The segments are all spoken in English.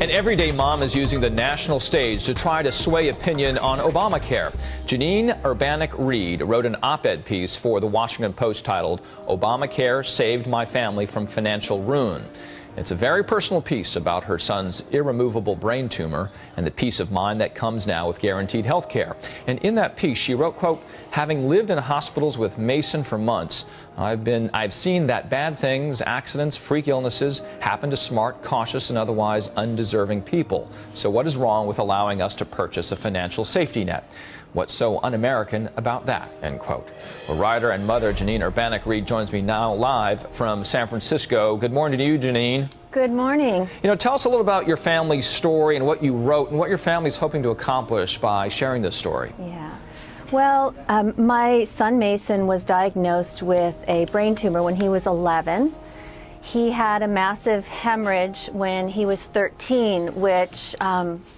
An everyday mom is using the national stage to try to sway opinion on Obamacare. Janine Urbanek-Reed wrote an op-ed piece for the Washington Post titled, "Obamacare Saved My Family from Financial Ruin." It's a very personal piece about her son's irremovable brain tumor and the peace of mind that comes now with guaranteed health care. And in that piece, she wrote, quote, "Having lived in hospitals with Mason for months, I've seen that bad things, accidents, freak illnesses happen to smart, cautious, and otherwise undeserving people. So what is wrong with allowing us to purchase a financial safety net? What's so un-American about that?" End quote. Well, writer and mother Janine Urbanek-Reed joins me now live from San Francisco. Good morning to you, Janine. Good morning. Tell us a little about your family's story and what you wrote and what your family's hoping to accomplish by sharing this story. Yeah. Well, my son Mason was diagnosed with a brain tumor when he was 11. He had a massive hemorrhage when he was 13, which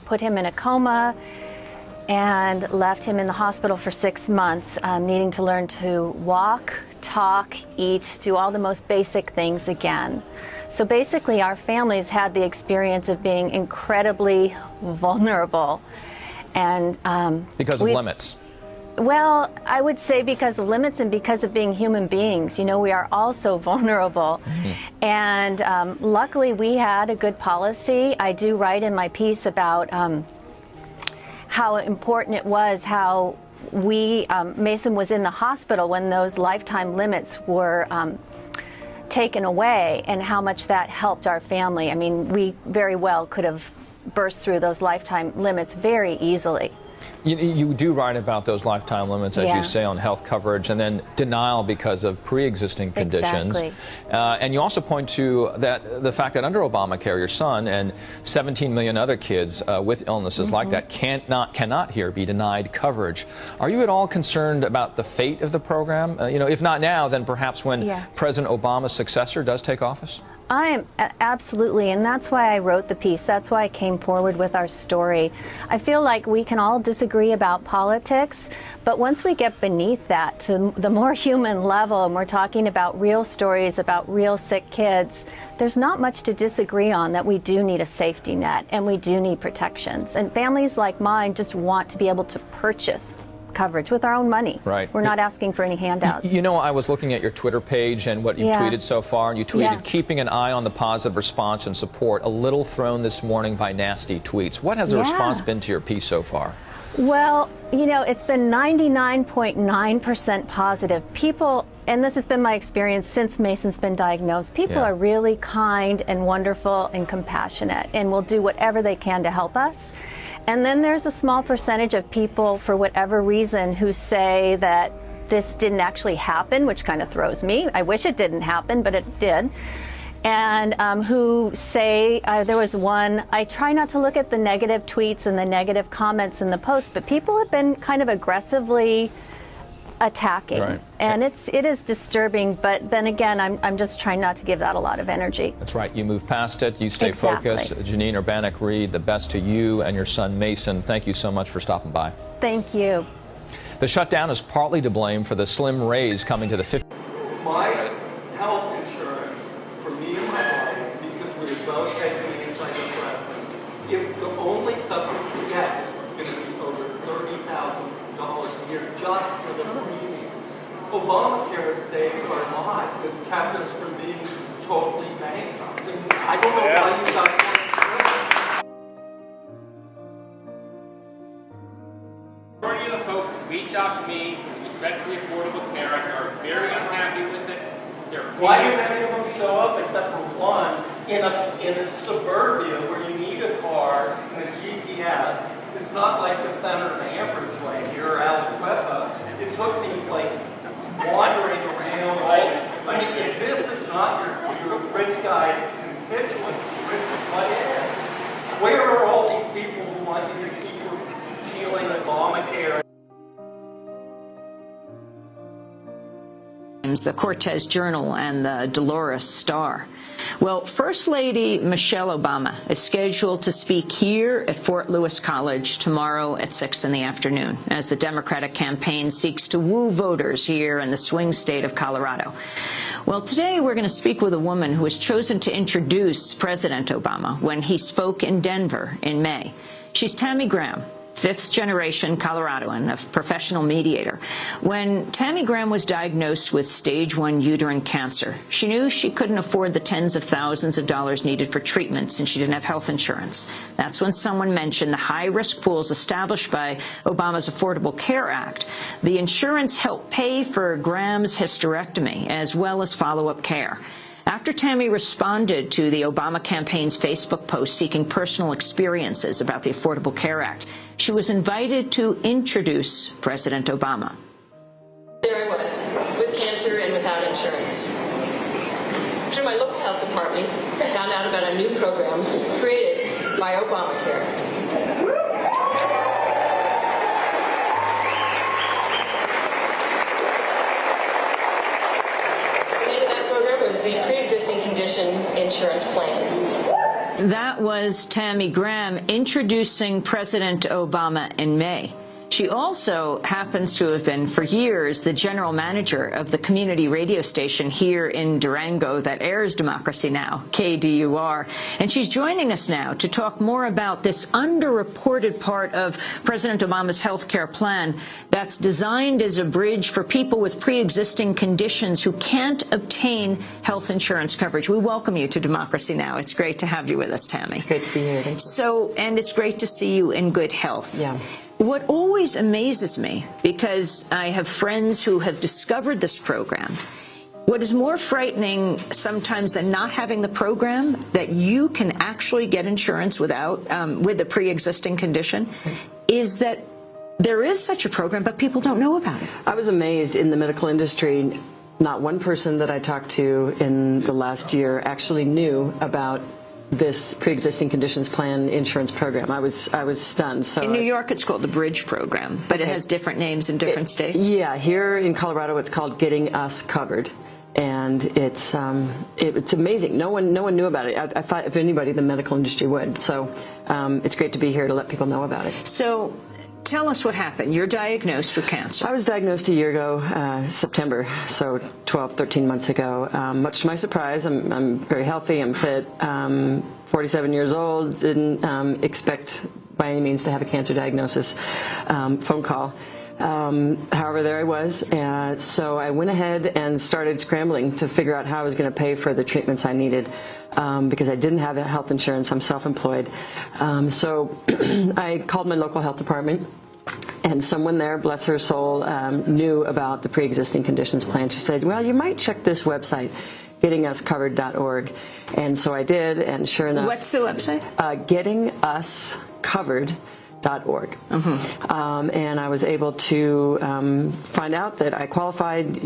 put him in a coma and left him in the hospital for 6 months, needing to learn to walk, talk, eat, do all the most basic things again. So basically, our families had the experience of being incredibly vulnerable. And because of limits. Well, I would say because of limits and because of being human beings. We are all so vulnerable. Mm-hmm. And luckily, we had a good policy. I do write in my piece about how important it was, how Mason was in the hospital when those lifetime limits were taken away, and how much that helped our family. I mean, we very well could have burst through those lifetime limits very easily. You do write about those lifetime limits, as Yeah. you say, on health coverage, and then denial because of pre-existing conditions. Exactly. And you also point to the fact that under Obamacare, your son and 17 million other kids with illnesses like that cannot here be denied coverage. Are you at all concerned about the fate of the program? If not now, then perhaps when President Obama's successor does take office? I am absolutely, and that's why I wrote the piece. That's why I came forward with our story. I feel like we can all disagree about politics, but once we get beneath that to the more human level, and we're talking about real stories about real sick kids, there's not much to disagree on that we do need a safety net and we do need protections. And families like mine just want to be able to purchase coverage with our own money. Right. We're not asking for any handouts. I was looking at your Twitter page and what you've tweeted so far, and you tweeted, "Keeping an eye on the positive response and support, a little thrown this morning by nasty tweets." What has the response been to your piece so far? Well, it's been 99.9% positive. People, and this has been my experience since Mason's been diagnosed, people are really kind and wonderful and compassionate and will do whatever they can to help us. And then there's a small percentage of people, for whatever reason, who say that this didn't actually happen, which kind of throws me. I wish it didn't happen, but it did. And who say, there was one, I try not to look at the negative tweets and the negative comments in the post, but people have been kind of aggressively attacking. Right. And it is disturbing, but then again, I'm just trying not to give that a lot of energy. That's right. You move past it. You stay focused. Janine Urbanek-Reed, the best to you and your son Mason. Thank you so much for stopping by. Thank you. The shutdown is partly to blame for the slim raise coming to the 50. My health insurance for me and my wife, because we were both taking antidepressants, the only stuff that we get is going to be over $30,000 a year just for the premium. Obamacare has saved our lives. It's kept us from being totally bankrupt. And I don't know why you guys Majority of the folks who reach out to me with respect to the Affordable Care Act are very unhappy with it. Why do any of them show up except for one in a suburbia where you need a car and a GPS? It's not like the center of Ambridge right here or Aliquippa. It took me like wandering around. I mean, if this is not your rich guy constituents, what is? Where are all these people who want you to keep repealing Obamacare? the Cortez Journal, and the Dolores Star. Well, First Lady Michelle Obama is scheduled to speak here at Fort Lewis College tomorrow at 6 in the afternoon as the Democratic campaign seeks to woo voters here in the swing state of Colorado. Well, today we're going to speak with a woman who was chosen to introduce President Obama when he spoke in Denver in May. She's Tammy Graham, fifth-generation Coloradoan, a professional mediator. When Tammy Graham was diagnosed with stage 1 uterine cancer, she knew she couldn't afford the tens of thousands of dollars needed for treatment since she didn't have health insurance. That's when someone mentioned the high-risk pools established by Obama's Affordable Care Act. The insurance helped pay for Graham's hysterectomy as well as follow-up care. After Tammy responded to the Obama campaign's Facebook post seeking personal experiences about the Affordable Care Act, she was invited to introduce President Obama. There I was, with cancer and without insurance. Through my local health department, I found out about a new program created by Obamacare. Was the pre-existing condition insurance plan. That was Tammy Graham introducing President Obama in May. She also happens to have been, for years, the general manager of the community radio station here in Durango that airs Democracy Now!, KDUR. And she's joining us now to talk more about this underreported part of President Obama's health care plan that's designed as a bridge for people with pre-existing conditions who can't obtain health insurance coverage. We welcome you to Democracy Now! It's great to have you with us, Tammy. It's great to be here. Thank you. So, and it's great to see you in good health. Yeah. What always amazes me, because I have friends who have discovered this program, what is more frightening sometimes than not having the program, that you can actually get insurance without, with a pre-existing condition, is that there is such a program, but people don't know about it. I was amazed in the medical industry. Not one person that I talked to in the last year actually knew about this pre-existing conditions plan insurance program. I was stunned. So in New York, it's called the Bridge Program, but it has different names in different states. Yeah, here in Colorado, it's called Getting Us Covered, and it's amazing. No one knew about it. I thought if anybody, the medical industry would. So it's great to be here to let people know about it. So tell us what happened. You're diagnosed with cancer. I was diagnosed a year ago, September, so 12, 13 months ago. Much to my surprise, I'm very healthy, I'm fit, 47 years old, didn't expect by any means to have a cancer diagnosis. Phone call. However, there I was, so I went ahead and started scrambling to figure out how I was going to pay for the treatments I needed, because I didn't have health insurance. I'm self-employed. So I called my local health department, and someone there, bless her soul, knew about the pre-existing conditions plan. She said, well, you might check this website, gettinguscovered.org. And so I did, and sure enough. What's the website? Gettinguscovered.org. And I was able to find out that I qualified.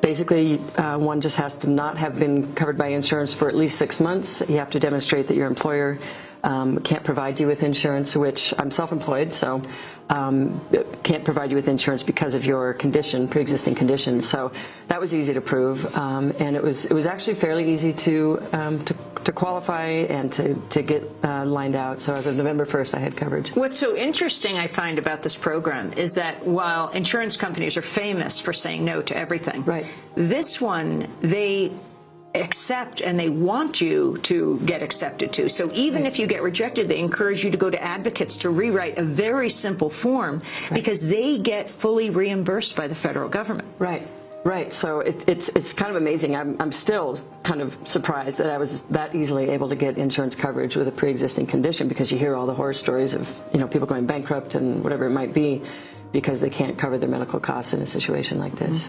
Basically, one just has to not have been covered by insurance for at least 6 months. You have to demonstrate that your employer can't provide you with insurance, which I'm self-employed, so can't provide you with insurance because of your condition, pre-existing condition. So that was easy to prove, and it was actually fairly easy to qualify and to get lined out. So as of November 1st, I had coverage. What's so interesting I find about this program is that while insurance companies are famous for saying no to everything, right, this one they accept and they want you to get accepted to. So even if you get rejected, they encourage you to go to advocates to rewrite a very simple form, because they get fully reimbursed by the federal government. Right. Right. So it's kind of amazing. I'm still kind of surprised that I was that easily able to get insurance coverage with a pre-existing condition, because you hear all the horror stories of, people going bankrupt and whatever it might be because they can't cover their medical costs in a situation like this.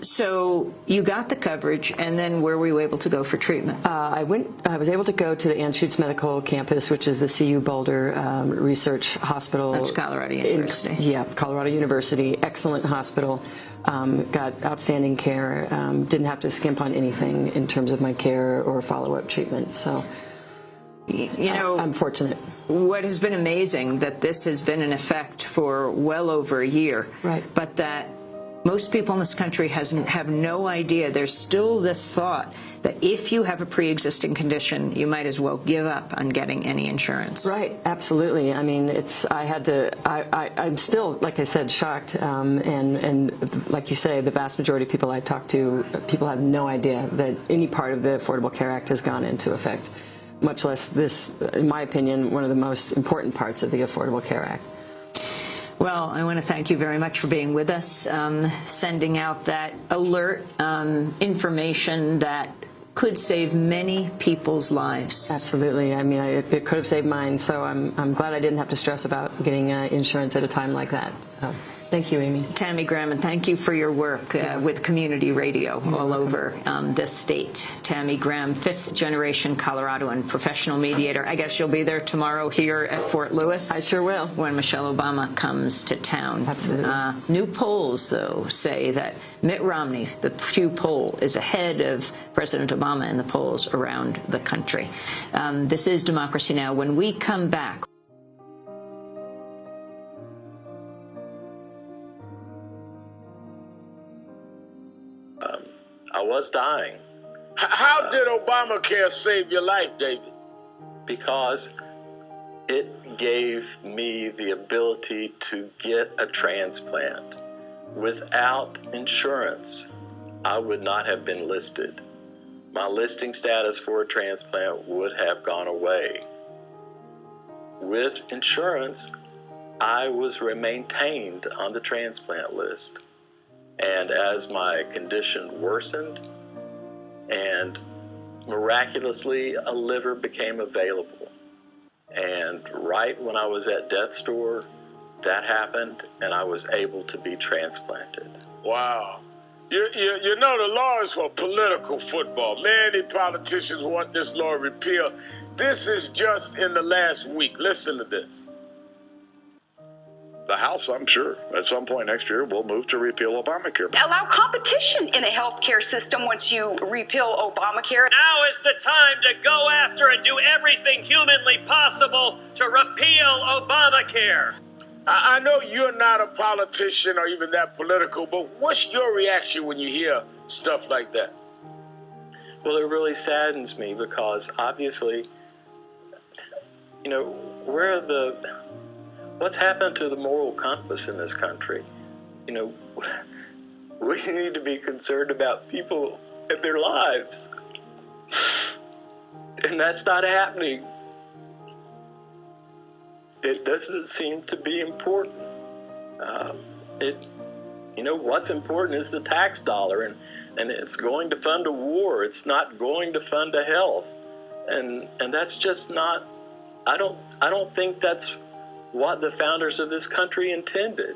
So you got the coverage, and then where were you able to go for treatment? I was able to go to the Anschutz Medical Campus, which is the CU Boulder Research Hospital. That's Colorado University. Colorado University. Excellent hospital. Got outstanding care. Didn't have to skimp on anything in terms of my care or follow-up treatment. So, I'm fortunate. What has been amazing, that this has been in effect for well over a year, right, but that Most people in this country have no idea. There's still this thought that if you have a pre-existing condition, you might as well give up on getting any insurance. Right, absolutely. I mean, I'm still, like I said, shocked. And like you say, the vast majority of people I talk to, people have no idea that any part of the Affordable Care Act has gone into effect, much less this, in my opinion, one of the most important parts of the Affordable Care Act. Well, I want to thank you very much for being with us, sending out that alert information that could save many people's lives. Absolutely. I mean, it could have saved mine, so I'm glad I didn't have to stress about getting insurance at a time like that. So thank you, Amy. Tammy Graham, and thank you for your work with community radio all over this state. Tammy Graham, fifth-generation Coloradoan professional mediator. I guess you'll be there tomorrow here at Fort Lewis. I sure will. When Michelle Obama comes to town. Absolutely. New polls, though, say that Mitt Romney, the Pew poll, is ahead of President Obama in the polls around the country. This is Democracy Now! When we come back, I was dying. How did Obamacare save your life, David? Because it gave me the ability to get a transplant. Without insurance, I would not have been listed. My listing status for a transplant would have gone away. With insurance, I was maintained on the transplant list. And as my condition worsened, and miraculously a liver became available. And right when I was at death's door, that happened, and I was able to be transplanted. Wow. You know the law is for political football. Many politicians want this law repealed. This is just in the last week. Listen to this. The House, I'm sure, at some point next year will move to repeal Obamacare. Allow competition in the healthcare system once you repeal Obamacare. Now is the time to go after and do everything humanly possible to repeal Obamacare. I know you're not a politician or even that political, but what's your reaction when you hear stuff like that? Well, it really saddens me because obviously, you know, what's happened to the moral compass in this country? You know, we need to be concerned about people and their lives. And that's not happening. It doesn't seem to be important. You know, what's important is the tax dollar, and it's going to fund a war. It's not going to fund a health. And that's just not, I don't think that's what the founders of this country intended.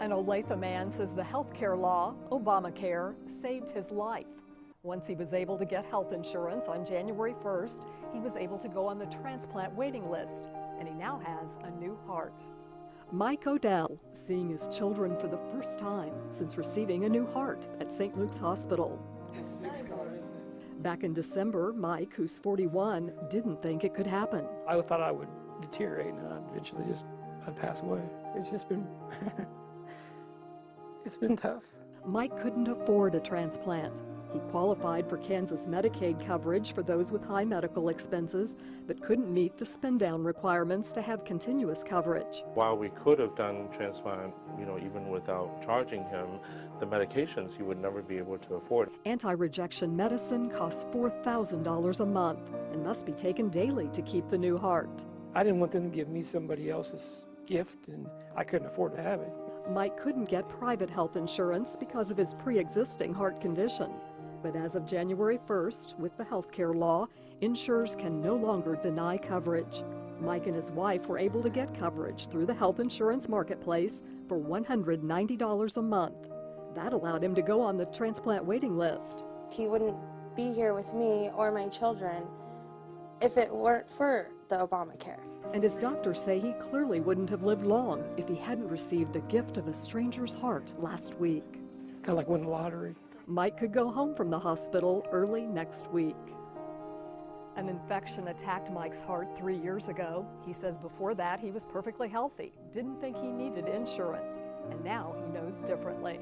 An Olathe man says the health care law, Obamacare, saved his life. Once he was able to get health insurance on January 1st, he was able to go on the transplant waiting list, and he now has a new heart. Mike Odell, seeing his children for the first time since receiving a new heart at St. Luke's Hospital. It's 6 cars, isn't it? Back in December, Mike, who's 41, didn't think it could happen. I thought I would deteriorate and eventually I'd pass away. It's just been, it's been tough. Mike couldn't afford a transplant. He qualified for Kansas Medicaid coverage for those with high medical expenses, but couldn't meet the spend-down requirements to have continuous coverage. While we could have done transplant, you know, even without charging him, the medications he would never be able to afford. Anti-rejection medicine costs $4,000 a month and must be taken daily to keep the new heart. I didn't want them to give me somebody else's gift, and I couldn't afford to have it. Mike couldn't get private health insurance because of his pre-existing heart condition. But as of January 1st, with the health care law, insurers can no longer deny coverage. Mike and his wife were able to get coverage through the health insurance marketplace for $190 a month. That allowed him to go on the transplant waiting list. He wouldn't be here with me or my children if it weren't for the Obamacare. And his doctors say he clearly wouldn't have lived long if he hadn't received the gift of a stranger's heart last week. Kind of like winning the lottery. Mike could go home from the hospital early next week. An infection attacked Mike's heart 3 years ago. He says before that he was perfectly healthy, didn't think he needed insurance, and now he knows differently.